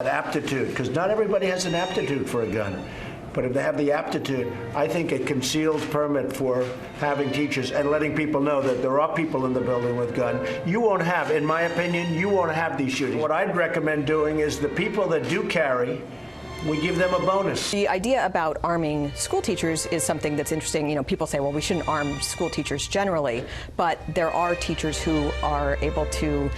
Aptitude, because not everybody has an aptitude for a gun. But if they have the aptitude, I think a concealed permit for having teachers and letting people know that there are people in the building with gun, you won't have, in my opinion, you won't have these shootings. What I'd recommend doing is the people that do carry, we give them a bonus. The idea about arming school teachers is something that's interesting. You know, people say, well, we shouldn't arm school teachers generally, but there are teachers who are able to,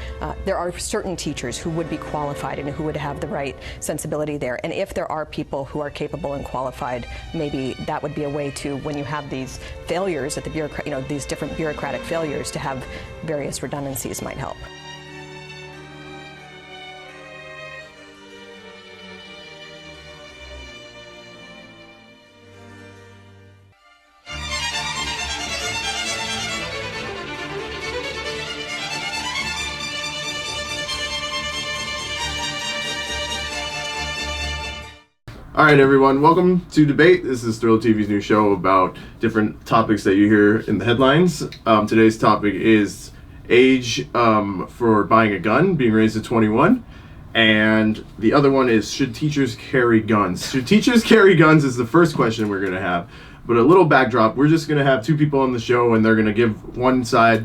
there are certain teachers who would be qualified and who would have the right sensibility there. And if there are people who are capable and qualified, maybe that would be a way to, when you have these failures at the these different bureaucratic failures, to have various redundancies might help. All right, everyone. Welcome to Debate. This is Thrilla TV's new show about different topics that you hear in the headlines. Today's topic is age for buying a gun, being raised to 21. And the other one is, should teachers carry guns? Should teachers carry guns is the first question we're going to have. But a little backdrop, we're just going to have two people on the show, and they're going to give, one side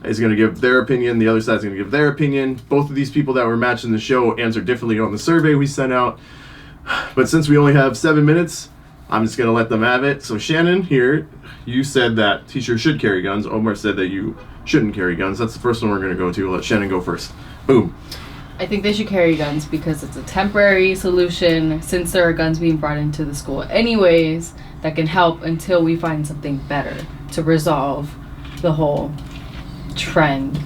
is going to give their opinion, the other side is going to give their opinion. Both of these people that were matched in the show answered differently on the survey we sent out. But since we only have 7 minutes, I'm just going to let them have it. So Shannon, here, you said that teachers should carry guns. Omar said that you shouldn't carry guns. That's the first one we're going to go to. Let Shannon go first. Boom. I think they should carry guns because it's a temporary solution, since there are guns being brought into the school anyways, that can help until we find something better to resolve the whole trend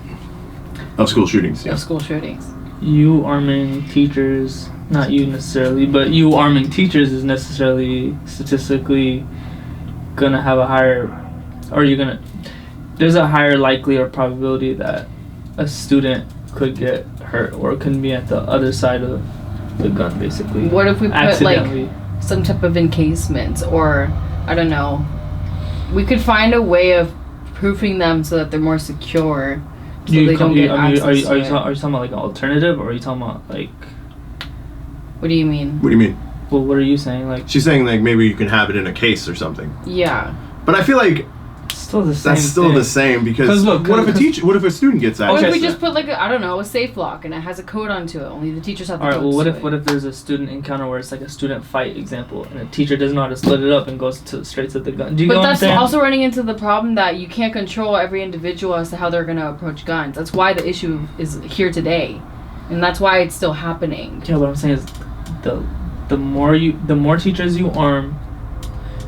of school shootings. Of school shootings. You arming teachers, not you necessarily, but you arming teachers is necessarily statistically gonna have a higher, there's a higher likely or probability that a student could get hurt or could be at the other side of the gun, basically. What if we put like some type of encasement, or I don't know, we could find a way of proofing them so that they're more secure, so they don't get access to it. Are you talking about like an alternative, or are you talking about like? What do you mean? What do you mean? Well, what are you saying? Like, she's saying like maybe you can have it in a case or something. Yeah. But I feel like still the same. That's still the same, because look, what if a student gets access? What if we just put like a safe lock and it has a code onto it? Only the teachers have the code. Alright, well, what if there's a student encounter where it's like a student fight example, and a teacher doesn't know how to split it up and goes straight to the gun? Do you know what I'm saying? But that's also running into the problem that you can't control every individual as to how they're gonna approach guns. That's why the issue is here today, and that's why it's still happening. Yeah, what I'm saying is, the more teachers you arm,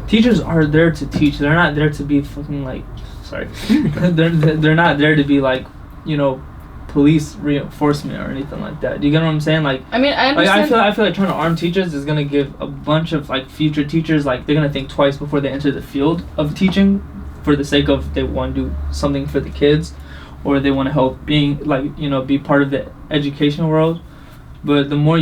teachers are there to teach. They're not there to be fucking like, sorry, they're not there to be like, police reinforcement or anything like that. Do you get what I'm saying? Like, I mean, I understand. I feel like trying to arm teachers is gonna give a bunch of like future teachers, like, they're gonna think twice before they enter the field of teaching, for the sake of they want to do something for the kids, or they want to help being like, be part of the education world. But the more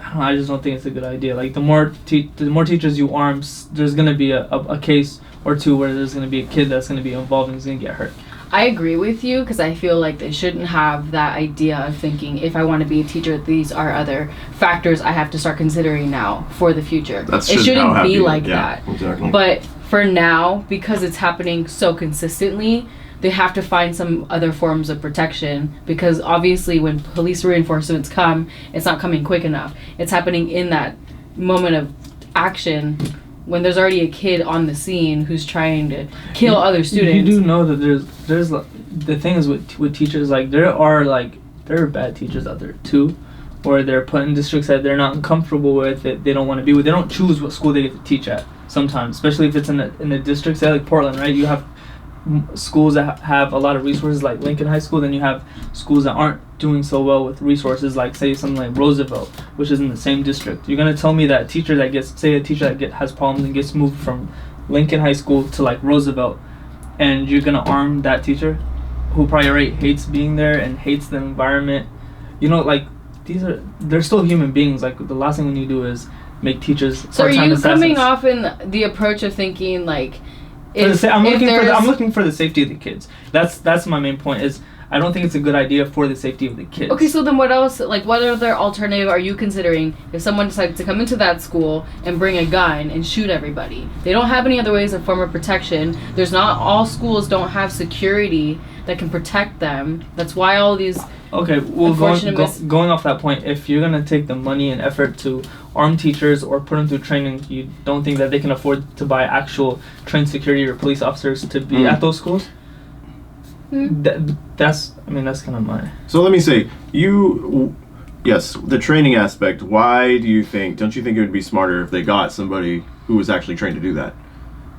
I just don't think it's a good idea. Like, the more teachers you arm, there's gonna be a case or two where there's gonna be a kid that's gonna be involved and is gonna get hurt. I agree with you, because I feel like they shouldn't have that idea of thinking, if I want to be a teacher, these are other factors I have to start considering now for the future. It shouldn't be like that. Exactly. But for now, because it's happening so consistently, they have to find some other forms of protection, because obviously when police reinforcements come, it's not coming quick enough. It's happening in that moment of action when there's already a kid on the scene who's trying to kill other students. You do know that there's the thing is with teachers, like, there are bad teachers out there too, or they're put in districts that they're not comfortable with, that they don't want to be with. They don't choose what school they get to teach at sometimes, especially if it's in a district, say like Portland, right? You have schools that have a lot of resources, like Lincoln High School. Then you have schools that aren't doing so well with resources, like say something like Roosevelt, which is in the same district. You're gonna tell me that a teacher that has problems and gets moved from Lincoln High School to like Roosevelt, and you're gonna arm that teacher who probably already hates being there and hates the environment? Like, they're still human beings. Like, the last thing when you do is make teachers. So are you coming off in the approach of thinking like, I'm looking for the safety of the kids. That's my main point. Is I don't think it's a good idea for the safety of the kids. Okay, so then what else, like, what other alternative are you considering if someone decides to come into that school and bring a gun and shoot everybody? They don't have any other ways of form of protection. There's not, all schools don't have security that can protect them. That's why all these... Okay, well, going off that point, if you're going to take the money and effort to arm teachers or put them through training, you don't think that they can afford to buy actual trained security or police officers to be at those schools? That's kind of my... So let me say, yes, the training aspect, don't you think it would be smarter if they got somebody who was actually trained to do that?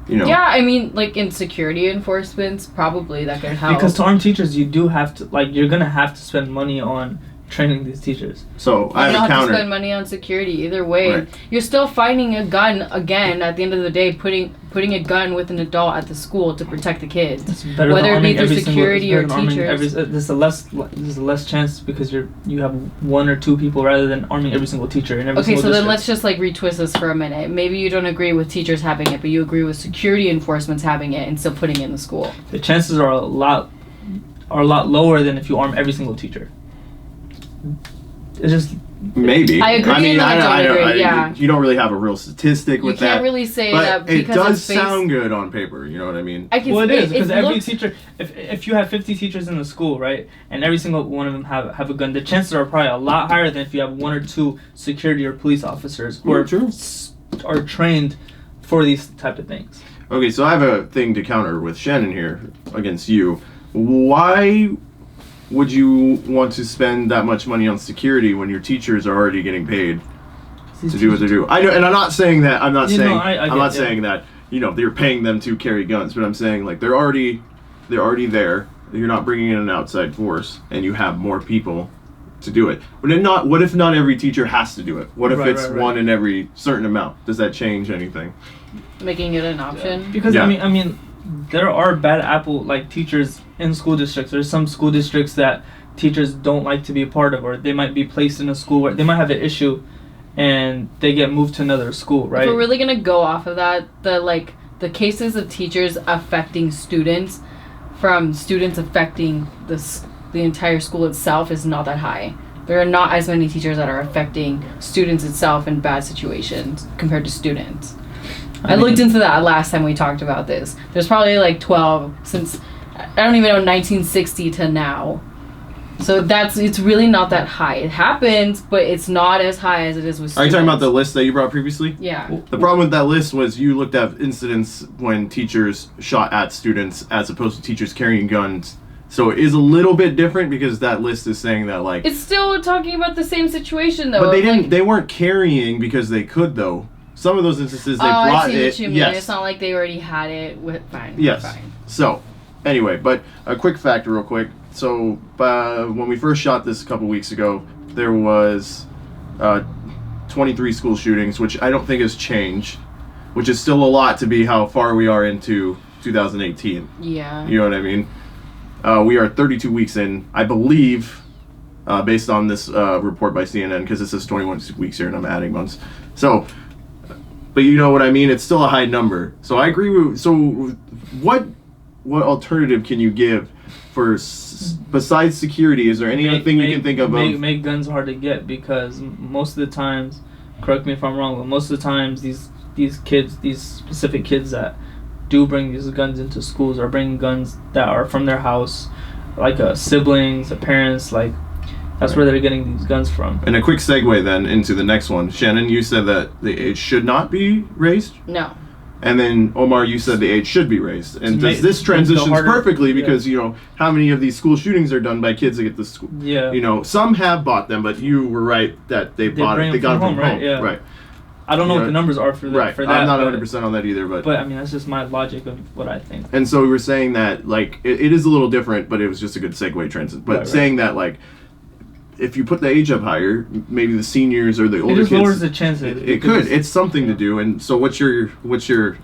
You know? Yeah, I mean, like, in security enforcements, probably that could help. Because to arm teachers, you do have to, like, you're going to have to spend money on training these teachers. So I have a counter. You don't have to spend money on security either way. Right. You're still finding a gun again at the end of the day, putting a gun with an adult at the school to protect the kids. It's better whether than it be arming through security or teachers. There's a less chance because you have one or two people rather than arming every single teacher in every single so district. then let's just like retwist this for a minute. Maybe you don't agree with teachers having it, but you agree with security enforcements having it and still putting it in the school. The chances are a lot lower than if you arm every single teacher. It's just maybe. I agree. I don't agree. Yeah. You don't really have a real statistic with that. You can't really say but that because it does sound good on paper. You know what I mean? Well, it is because every teacher. If you have 50 teachers in the school, right, and every single one of them have a gun, the chances are probably a lot higher than if you have one or two security or police officers who are trained for these type of things. Okay, so I have a thing to counter with Shannon here against you. Why would you want to spend that much money on security when your teachers are already getting paid to do what they do? I know, and I'm not saying that. I'm not saying. I'm not saying that. You know, they're paying them to carry guns, but I'm saying like they're already there. You're not bringing in an outside force, and you have more people to do it. But then what if not every teacher has to do it? What if it's one in every certain amount? Does that change anything? Making it an option? Yeah. Because I mean, there are bad apple like teachers in school districts. There's some school districts that teachers don't like to be a part of, or they might be placed in a school where they might have an issue and they get moved to another school, right? If we're really gonna go off of that, the cases of teachers affecting students from students affecting the entire school itself is not that high. There are not as many teachers that are affecting students itself in bad situations compared to students. I looked into that last time we talked about this. There's probably like 12 since, I don't even know, 1960 to now. So it's really not that high. It happens, but it's not as high as it is with students. Are you talking about the list that you brought previously? Yeah. The problem with that list was you looked at incidents when teachers shot at students as opposed to teachers carrying guns. So it is a little bit different because that list is saying that like... It's still talking about the same situation though. But they weren't carrying because they could though. Some of those instances they brought it. I see what you mean. Yes. It's not like they already had it. Fine. Yes. Fine. So, anyway, but a quick fact real quick. So, when we first shot this a couple weeks ago, there was 23 school shootings, which I don't think has changed, which is still a lot to be how far we are into 2018. Yeah. You know what I mean? We are 32 weeks in, I believe, based on this report by CNN, because it says 21 weeks here and I'm adding months. So, but you know what I mean? It's still a high number. So I agree with, so what alternative can you give for, besides security, is there anything you can think of? Make guns hard to get, because most of the times, correct me if I'm wrong, but most of the times these specific kids that do bring these guns into schools are bringing guns that are from their house, like siblings, parents, like that's where they're getting these guns from. And a quick segue then into the next one. Shannon, you said that the age should not be raised? No. And then Omar, you said the age should be raised. And this transitions perfectly because, you know, how many of these school shootings are done by kids that get to school? Yeah. You know, some have bought them, but you were right that they got them from home. Right? Yeah. Right. I don't know what the numbers are for that. Right. For that, I'm not 100% on that either, but I mean that's just my logic of what I think. And so we were saying that like it is a little different, but it was just a good segue transit. But saying that like if you put the age up higher, maybe the seniors or the older kids, it just lowers the chances. It could. It's something to do. And so what's your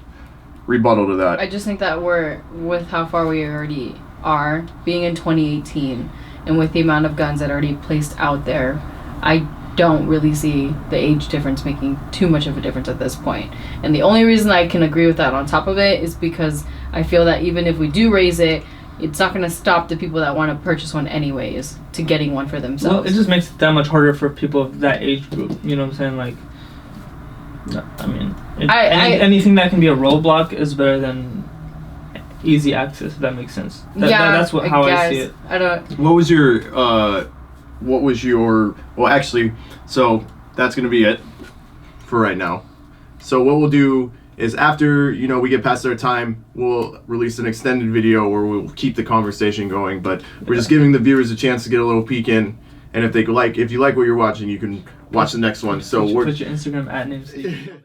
rebuttal to that? I just think that we're, with how far we already are, being in 2018, and with the amount of guns that are already placed out there, I don't really see the age difference making too much of a difference at this point. And the only reason I can agree with that on top of it is because I feel that even if we do raise it, it's not going to stop the people that want to purchase one anyways to getting one for themselves. Well, it just makes it that much harder for people of that age group. You know what I'm saying? Like, I mean, anything that can be a roadblock is better than easy access. If that makes sense. That's how I see it. I don't. What was your well, actually, so that's going to be it for right now. So what we'll do is after, we get past our time, we'll release an extended video where we'll keep the conversation going, but we're just giving the viewers a chance to get a little peek in, and if you like what you're watching, you can watch the next one. So put your Instagram @name.